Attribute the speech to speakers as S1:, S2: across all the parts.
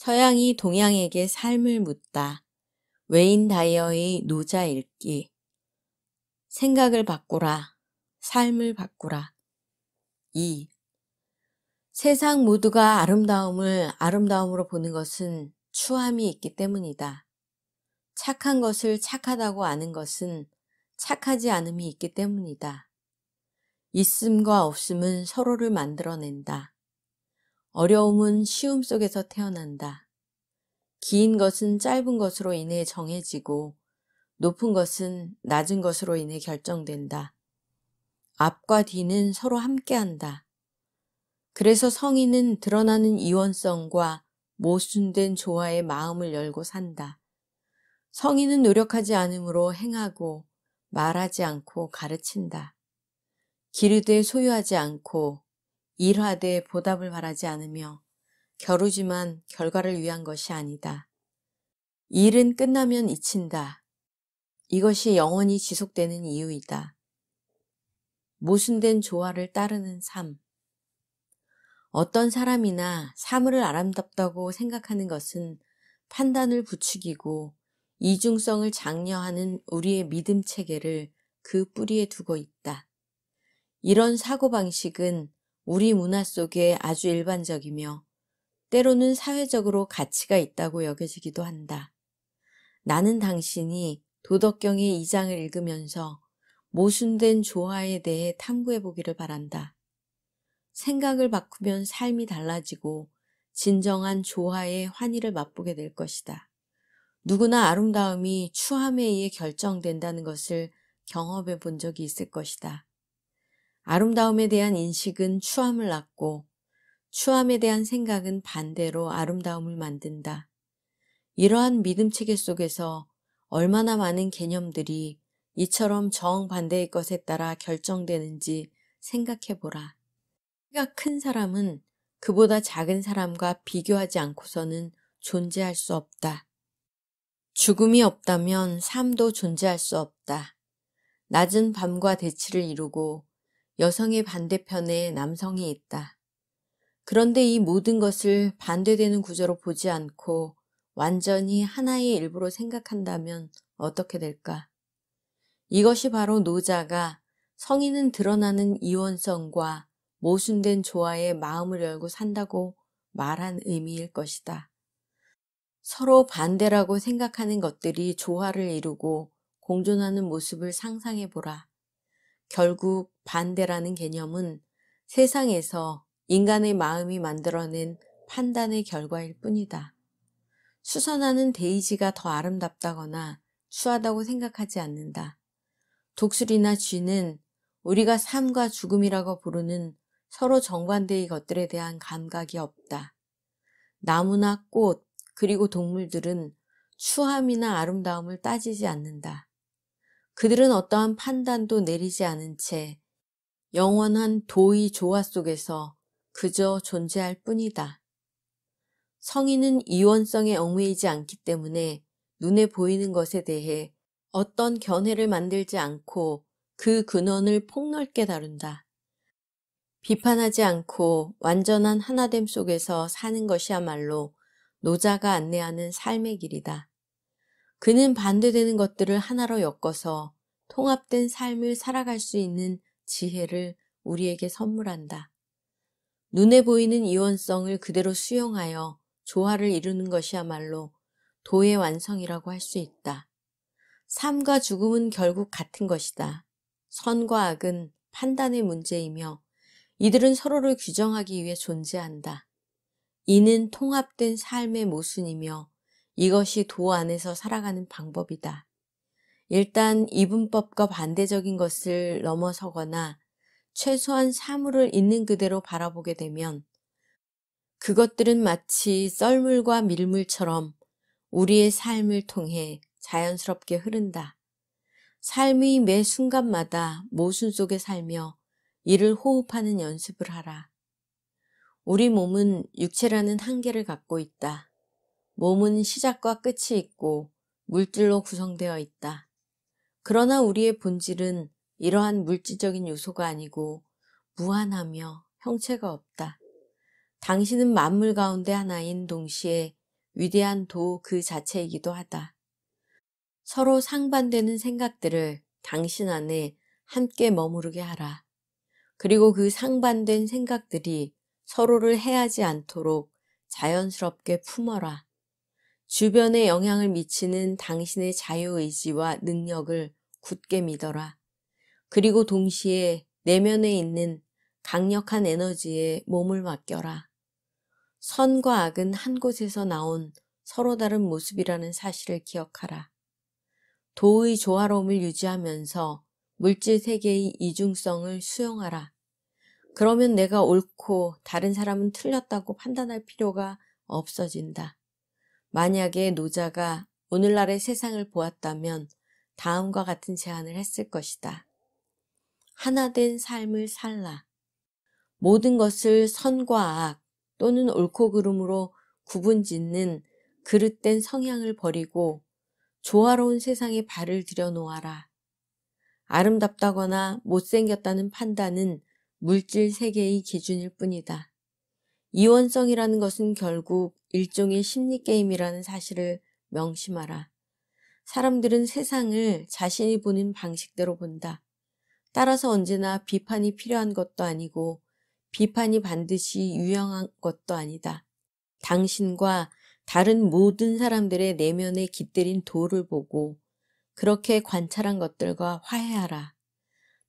S1: 서양이 동양에게 삶을 묻다. 웨인 다이어의 노자 읽기. 생각을 바꾸라. 삶을 바꾸라. 2. 세상 모두가 아름다움을 아름다움으로 보는 것은 추함이 있기 때문이다. 착한 것을 착하다고 아는 것은 착하지 않음이 있기 때문이다. 있음과 없음은 서로를 만들어낸다. 어려움은 쉬움 속에서 태어난다. 긴 것은 짧은 것으로 인해 정해지고 높은 것은 낮은 것으로 인해 결정된다. 앞과 뒤는 서로 함께한다. 그래서 성인은 드러나는 이원성과 모순된 조화의 마음을 열고 산다. 성인은 노력하지 않으므로 행하고 말하지 않고 가르친다. 기르되 소유하지 않고 일하되 보답을 바라지 않으며 겨루지만 결과를 위한 것이 아니다. 일은 끝나면 잊힌다. 이것이 영원히 지속되는 이유이다. 모순된 조화를 따르는 삶. 어떤 사람이나 사물을 아름답다고 생각하는 것은 판단을 부추기고 이중성을 장려하는 우리의 믿음 체계를 그 뿌리에 두고 있다. 이런 사고방식은 우리 문화 속에 아주 일반적이며 때로는 사회적으로 가치가 있다고 여겨지기도 한다. 나는 당신이 도덕경의 2장을 읽으면서 모순된 조화에 대해 탐구해 보기를 바란다. 생각을 바꾸면 삶이 달라지고 진정한 조화의 환희를 맛보게 될 것이다. 누구나 아름다움이 추함에 의해 결정된다는 것을 경험해 본 적이 있을 것이다. 아름다움에 대한 인식은 추함을 낳고 추함에 대한 생각은 반대로 아름다움을 만든다. 이러한 믿음 체계 속에서 얼마나 많은 개념들이 이처럼 정반대의 것에 따라 결정되는지 생각해 보라. 키가 큰 사람은 그보다 작은 사람과 비교하지 않고서는 존재할 수 없다. 죽음이 없다면 삶도 존재할 수 없다. 낮은 밤과 대치를 이루고 여성의 반대편에 남성이 있다. 그런데 이 모든 것을 반대되는 구조로 보지 않고 완전히 하나의 일부로 생각한다면 어떻게 될까? 이것이 바로 노자가 성인은 드러나는 이원성과 모순된 조화에 마음을 열고 산다고 말한 의미일 것이다. 서로 반대라고 생각하는 것들이 조화를 이루고 공존하는 모습을 상상해 보라. 결국 반대라는 개념은 세상에서 인간의 마음이 만들어낸 판단의 결과일 뿐이다. 수선화는 데이지가 더 아름답다거나 추하다고 생각하지 않는다. 독수리나 쥐는 우리가 삶과 죽음이라고 부르는 서로 정반대의 것들에 대한 감각이 없다. 나무나 꽃, 그리고 동물들은 추함이나 아름다움을 따지지 않는다. 그들은 어떠한 판단도 내리지 않은 채 영원한 도의 조화 속에서 그저 존재할 뿐이다. 성인은 이원성에 얽매이지 않기 때문에 눈에 보이는 것에 대해 어떤 견해를 만들지 않고 그 근원을 폭넓게 다룬다. 비판하지 않고 완전한 하나됨 속에서 사는 것이야말로 노자가 안내하는 삶의 길이다. 그는 반대되는 것들을 하나로 엮어서 통합된 삶을 살아갈 수 있는 지혜를 우리에게 선물한다. 눈에 보이는 이원성을 그대로 수용하여 조화를 이루는 것이야말로 도의 완성이라고 할 수 있다. 삶과 죽음은 결국 같은 것이다. 선과 악은 판단의 문제이며 이들은 서로를 규정하기 위해 존재한다. 이는 통합된 삶의 모순이며 이것이 도 안에서 살아가는 방법이다. 일단 이분법과 반대적인 것을 넘어서거나 최소한 사물을 있는 그대로 바라보게 되면 그것들은 마치 썰물과 밀물처럼 우리의 삶을 통해 자연스럽게 흐른다. 삶의 매 순간마다 모순 속에 살며 이를 호흡하는 연습을 하라. 우리 몸은 육체라는 한계를 갖고 있다. 몸은 시작과 끝이 있고 물질로 구성되어 있다. 그러나 우리의 본질은 이러한 물질적인 요소가 아니고 무한하며 형체가 없다. 당신은 만물 가운데 하나인 동시에 위대한 도 그 자체이기도 하다. 서로 상반되는 생각들을 당신 안에 함께 머무르게 하라. 그리고 그 상반된 생각들이 서로를 해하지 않도록 자연스럽게 품어라. 주변에 영향을 미치는 당신의 자유의지와 능력을 굳게 믿어라. 그리고 동시에 내면에 있는 강력한 에너지에 몸을 맡겨라. 선과 악은 한 곳에서 나온 서로 다른 모습이라는 사실을 기억하라. 도의 조화로움을 유지하면서 물질 세계의 이중성을 수용하라. 그러면 내가 옳고 다른 사람은 틀렸다고 판단할 필요가 없어진다. 만약에 노자가 오늘날의 세상을 보았다면 다음과 같은 제안을 했을 것이다. 하나된 삶을 살라. 모든 것을 선과 악 또는 옳고 그름으로 구분짓는 그릇된 성향을 버리고 조화로운 세상에 발을 들여놓아라. 아름답다거나 못생겼다는 판단은 물질 세계의 기준일 뿐이다. 이원성이라는 것은 결국 일종의 심리게임이라는 사실을 명심하라. 사람들은 세상을 자신이 보는 방식대로 본다. 따라서 언제나 비판이 필요한 것도 아니고 비판이 반드시 유용한 것도 아니다. 당신과 다른 모든 사람들의 내면에 깃들인 도를 보고 그렇게 관찰한 것들과 화해하라.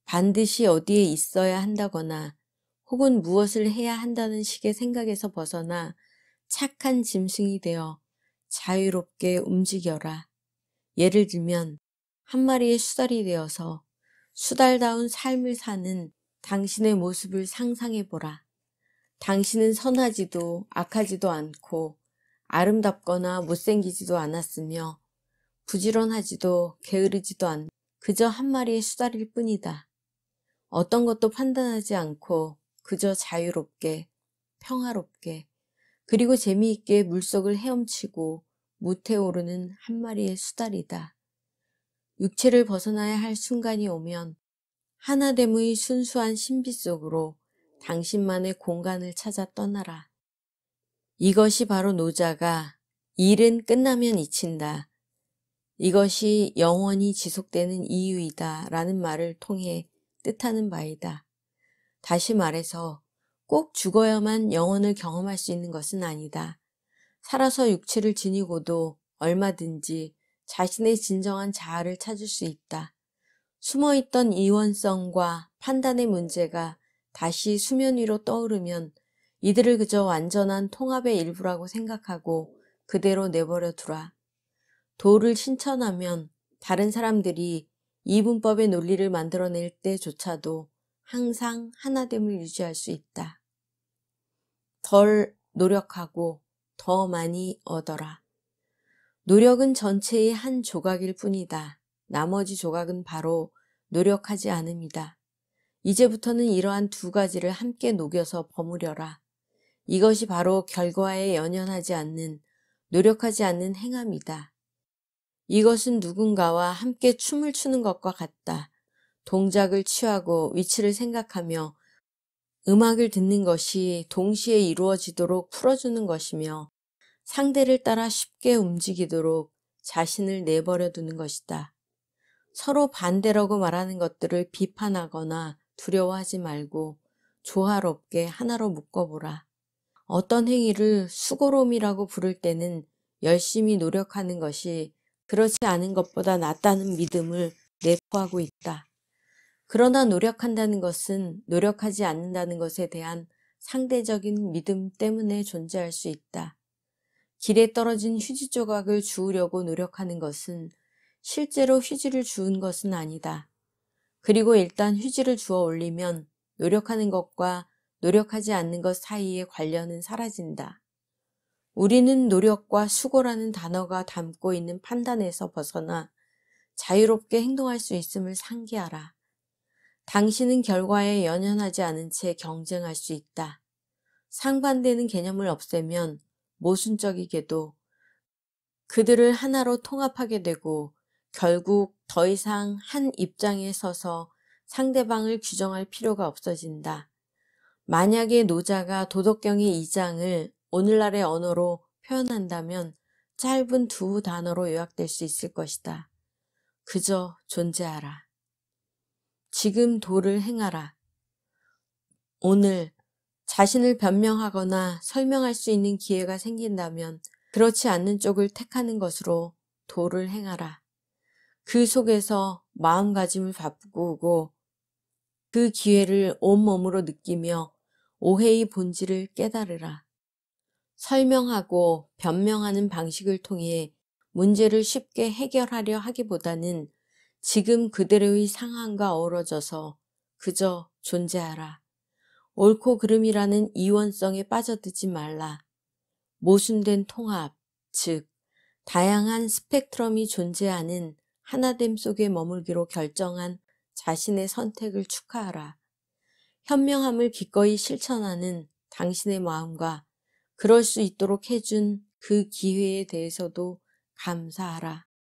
S1: 반드시 어디에 있어야 한다거나 혹은 무엇을 해야 한다는 식의 생각에서 벗어나 착한 짐승이 되어 자유롭게 움직여라. 예를 들면 한 마리의 수달이 되어서 수달다운 삶을 사는 당신의 모습을 상상해보라. 당신은 선하지도 악하지도 않고 아름답거나 못생기지도 않았으며 부지런하지도 게으르지도 않 그저 한 마리의 수달일 뿐이다. 어떤 것도 판단하지 않고 그저 자유롭게, 평화롭게, 그리고 재미있게 물속을 헤엄치고 무태오르는 한 마리의 수달이다. 육체를 벗어나야 할 순간이 오면 하나됨의 순수한 신비 속으로 당신만의 공간을 찾아 떠나라. 이것이 바로 노자가 일은 끝나면 잊힌다. 이것이 영원히 지속되는 이유이다 라는 말을 통해 뜻하는 바이다. 다시 말해서 꼭 죽어야만 영혼을 경험할 수 있는 것은 아니다. 살아서 육체를 지니고도 얼마든지 자신의 진정한 자아를 찾을 수 있다. 숨어있던 이원성과 판단의 문제가 다시 수면 위로 떠오르면 이들을 그저 완전한 통합의 일부라고 생각하고 그대로 내버려 두라. 도를 신천하면 다른 사람들이 이분법의 논리를 만들어낼 때조차도 항상 하나됨을 유지할 수 있다. 덜 노력하고 더 많이 얻어라. 노력은 전체의 한 조각일 뿐이다. 나머지 조각은 바로 노력하지 않음이다. 이제부터는 이러한 두 가지를 함께 녹여서 버무려라. 이것이 바로 결과에 연연하지 않는, 노력하지 않는 행함이다. 이것은 누군가와 함께 춤을 추는 것과 같다. 동작을 취하고 위치를 생각하며 음악을 듣는 것이 동시에 이루어지도록 풀어주는 것이며 상대를 따라 쉽게 움직이도록 자신을 내버려 두는 것이다. 서로 반대라고 말하는 것들을 비판하거나 두려워하지 말고 조화롭게 하나로 묶어보라. 어떤 행위를 수고로움이라고 부를 때는 열심히 노력하는 것이 그렇지 않은 것보다 낫다는 믿음을 내포하고 있다. 그러나 노력한다는 것은 노력하지 않는다는 것에 대한 상대적인 믿음 때문에 존재할 수 있다. 길에 떨어진 휴지 조각을 주우려고 노력하는 것은 실제로 휴지를 주운 것은 아니다. 그리고 일단 휴지를 주워 올리면 노력하는 것과 노력하지 않는 것 사이의 관련은 사라진다. 우리는 노력과 수고라는 단어가 담고 있는 판단에서 벗어나 자유롭게 행동할 수 있음을 상기하라. 당신은 결과에 연연하지 않은 채 경쟁할 수 있다. 상반되는 개념을 없애면 모순적이게도 그들을 하나로 통합하게 되고 결국 더 이상 한 입장에 서서 상대방을 규정할 필요가 없어진다. 만약에 노자가 도덕경의 2장을 오늘날의 언어로 표현한다면 짧은 두 단어로 요약될 수 있을 것이다. 그저 존재하라. 지금 도를 행하라. 오늘 자신을 변명하거나 설명할 수 있는 기회가 생긴다면 그렇지 않는 쪽을 택하는 것으로 도를 행하라. 그 속에서 마음가짐을 바꾸고 그 기회를 온몸으로 느끼며 오해의 본질을 깨달으라. 설명하고 변명하는 방식을 통해 문제를 쉽게 해결하려 하기보다는 지금 그대로의 상황과 어우러져서 그저 존재하라. 옳고 그름이라는 이원성에 빠져들지 말라. 모순된 통합, 즉 다양한 스펙트럼이 존재하는 하나됨 속에 머물기로 결정한 자신의 선택을 축하하라. 현명함을 기꺼이 실천하는 당신의 마음과 그럴 수 있도록 해준 그 기회에 대해서도 감사하라.